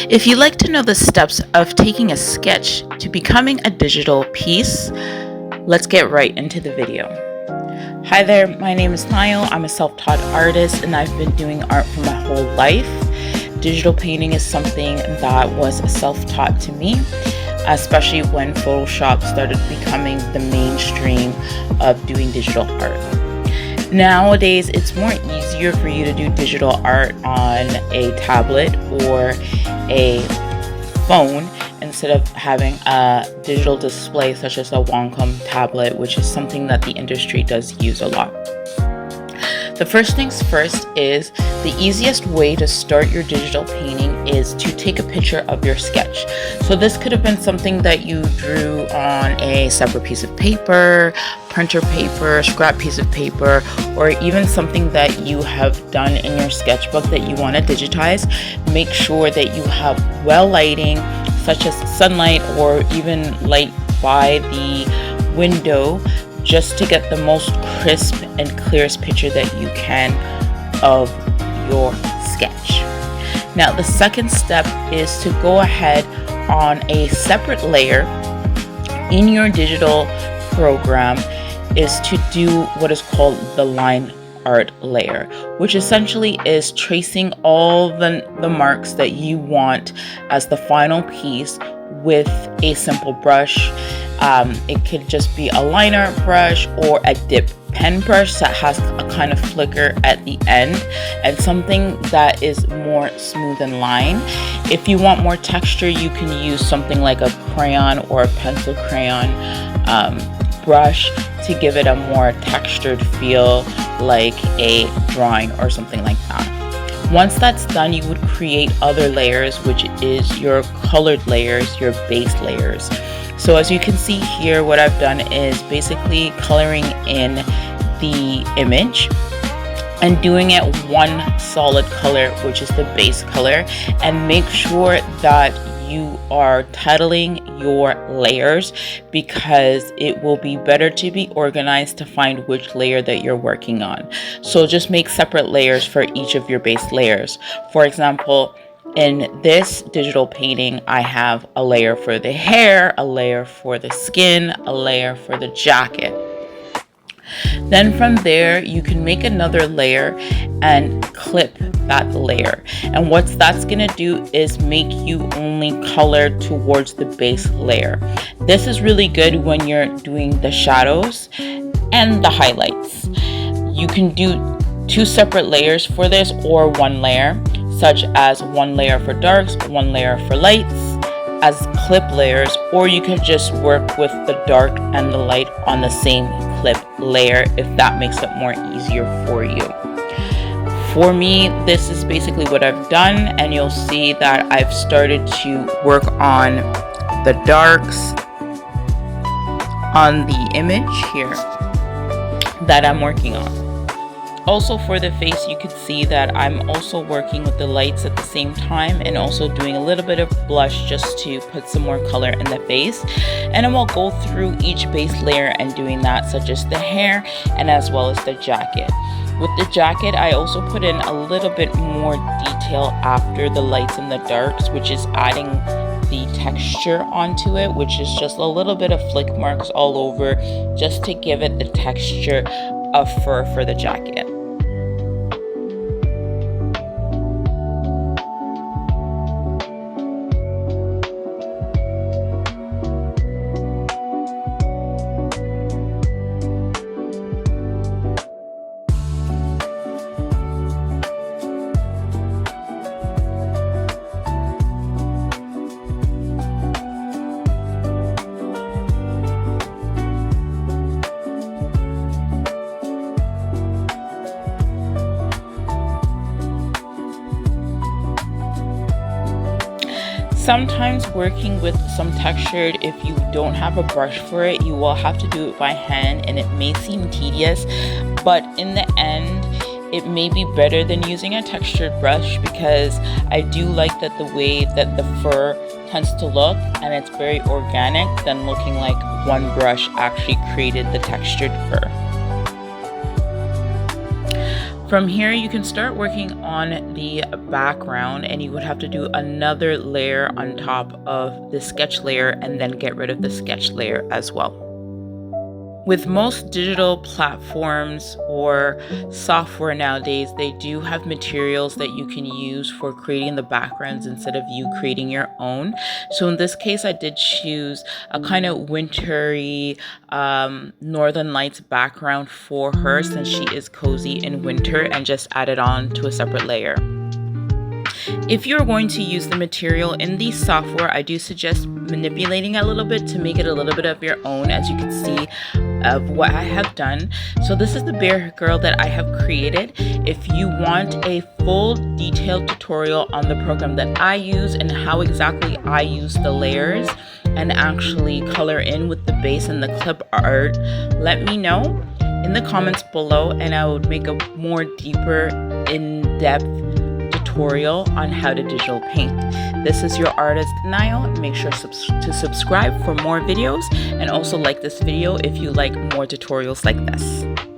If you'd like to know the steps of taking a sketch to becoming a digital piece, let's get right into the video. Hi there, my name is Niall. I'm a self-taught artist and I've been doing art for my whole life. Digital painting is something that was self-taught to me, especially when Photoshop started becoming the mainstream of doing digital art. Nowadays, it's more easier for you to do digital art on a tablet or a phone instead of having a digital display such as a Wacom tablet, which is something that the industry does use a lot. The first things first is the easiest way to start your digital painting is to take a picture of your sketch. So this could have been something that you drew on a separate piece of paper, printer paper, scrap piece of paper, or even something that you have done in your sketchbook that you want to digitize. Make sure that you have well lighting, such as sunlight or even light by the window, just to get the most crisp and clearest picture that you can of your sketch. Now, the second step is to go ahead on a separate layer in your digital program is to do what is called the line art layer, which essentially is tracing all the marks that you want as the final piece with a simple brush. It could just be a line art brush or a dip pen brush that has a kind of flicker at the end and something that is more smooth and line. If you want more texture, you can use something like a crayon or a pencil crayon brush to give it a more textured feel, like a drawing or something like that. Once that's done, you would create other layers, which is your colored layers, your base layers. So as you can see here, what I've done is basically coloring in the image and doing it one solid color, which is the base color, and make sure that you are titling your layers because it will be better to be organized to find which layer that you're working on. So just make separate layers for each of your base layers. For example, in this digital painting, I have a layer for the hair, a layer for the skin, a layer for the jacket. Then from there, you can make another layer and clip that layer. And what that's going to do is make you only color towards the base layer. This is really good when you're doing the shadows and the highlights. You can do two separate layers for this or one layer, such as one layer for darks, one layer for lights as clip layers, or you can just work with the dark and the light on the same clip layer if that makes it more easier for you. For me, this is basically what I've done, and you'll see that I've started to work on the darks on the image here that I'm working on. Also for the face, you could see that I'm also working with the lights at the same time and also doing a little bit of blush just to put some more color in the face. And I will go through each base layer and doing that, such as the hair and as well as the jacket. With the jacket, I also put in a little bit more detail after the lights and the darks, which is adding the texture onto it, which is just a little bit of flick marks all over just to give it the texture of fur for the jacket. Sometimes working with some textured, if you don't have a brush for it, you will have to do it by hand and it may seem tedious, but in the end it may be better than using a textured brush because I do like that the way that the fur tends to look and it's very organic than looking like one brush actually created the textured fur. From here, you can start working on the background, and you would have to do another layer on top of the sketch layer and then get rid of the sketch layer as well. With most digital platforms or software nowadays, they do have materials that you can use for creating the backgrounds instead of you creating your own. So in this case, I did choose a kind of wintry Northern Lights background for her since she is cozy in winter, and just added on to a separate layer. If you're going to use the material in the software, I do suggest manipulating it a little bit to make it a little bit of your own, as you can see of what I have done. So this is the bear girl that I have created. If you want a full detailed tutorial on the program that I use and how exactly I use the layers and actually color in with the base and the clip art, let me know in the comments below, and I would make a more deeper in-depth tutorial on how to digital paint. This is your artist Niall. Make sure to subscribe for more videos, and also like this video if you like more tutorials like this.